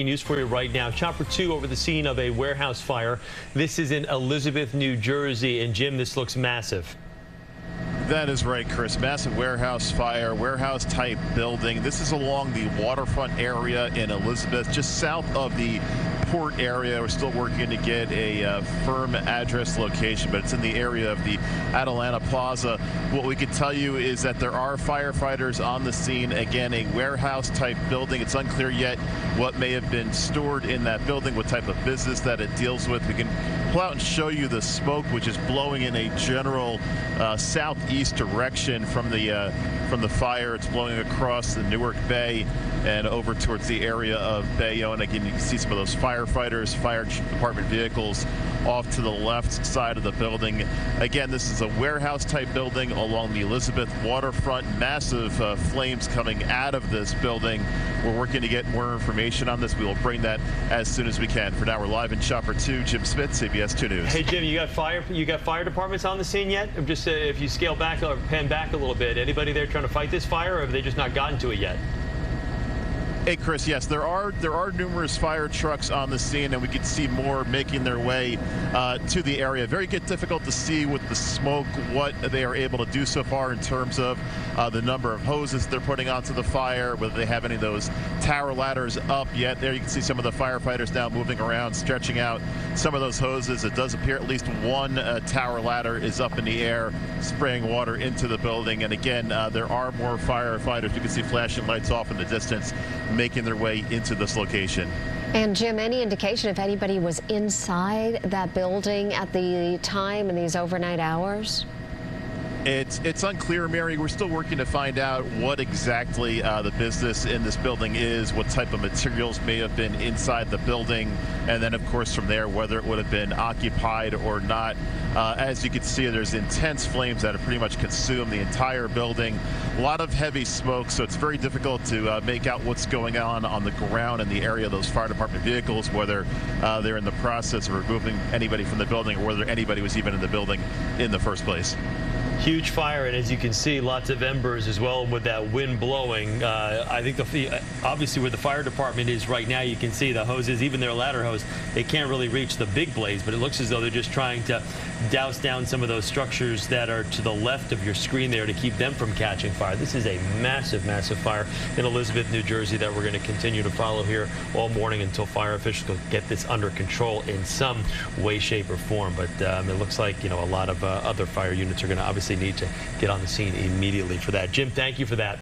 News for you right now. Chopper 2 over the scene of a warehouse fire. This is in Elizabeth, New Jersey. And Jim, this looks massive. That is right, Chris. Massive warehouse fire, warehouse type building. This is along the waterfront area in Elizabeth, just south of the port area. We're still working to get a firm address location, but it's in the area of the Atalanta Plaza. What we can tell you is that there are firefighters on the scene. Again, a warehouse type building. It's unclear yet what may have been stored in that building, what type of business that it deals with. We can pull out and show you the smoke, which is blowing in a general southeast direction from the fire. It's blowing across the Newark Bay and over towards the area of Bayonne. And again, you can see some of those firefighters, fire department vehicles off to the left side of the building. Again, this is a warehouse type building along the Elizabeth waterfront. Massive flames coming out of this building. We're working to get more information on this. We will bring that as soon as we can. For now, we're live in Chopper 2. Jim Smith, CBS 2 News. Hey, Jim, you got fire departments on the scene yet? I'm just if you scale back or pan back a little bit, anybody there trying to fight this fire, or have they just not gotten to it yet? Hey, Chris, yes, there are numerous fire trucks on the scene, and we can see more making their way to the area. Very difficult to see with the smoke what they are able to do so far in terms of the number of hoses they're putting onto the fire, whether they have any of those tower ladders up yet. There you can see some of the firefighters now moving around, stretching out some of those hoses. It does appear at least one tower ladder is up in the air, spraying water into the building. And again, there are more firefighters. You can see flashing lights off in the distance, making their way into this location. And Jim, any indication if anybody was inside that building at the time in these overnight hours? It's unclear, Mary. We're still working to find out what exactly the business in this building is, what type of materials may have been inside the building, and then, of course, from there, whether it would have been occupied or not. As you can see, there's intense flames that have pretty much consumed the entire building. A lot of heavy smoke, so it's very difficult to make out what's going on the ground in the area of those fire department vehicles, whether they're in the process of removing anybody from the building or whether anybody was even in the building in the first place. Huge fire, and as you can see, lots of embers as well with that wind blowing. I think obviously where the fire department is right now, you can see the hoses, even their ladder hose, they can't really reach the big blaze, but it looks as though they're just trying to douse down some of those structures that are to the left of your screen there to keep them from catching fire. This is a massive, massive fire in Elizabeth, New Jersey that we're going to continue to follow here all morning until fire officials get this under control in some way, shape, or form. But it looks like, a lot of other fire units are going to obviously need to get on the scene immediately for that. Jim, thank you for that.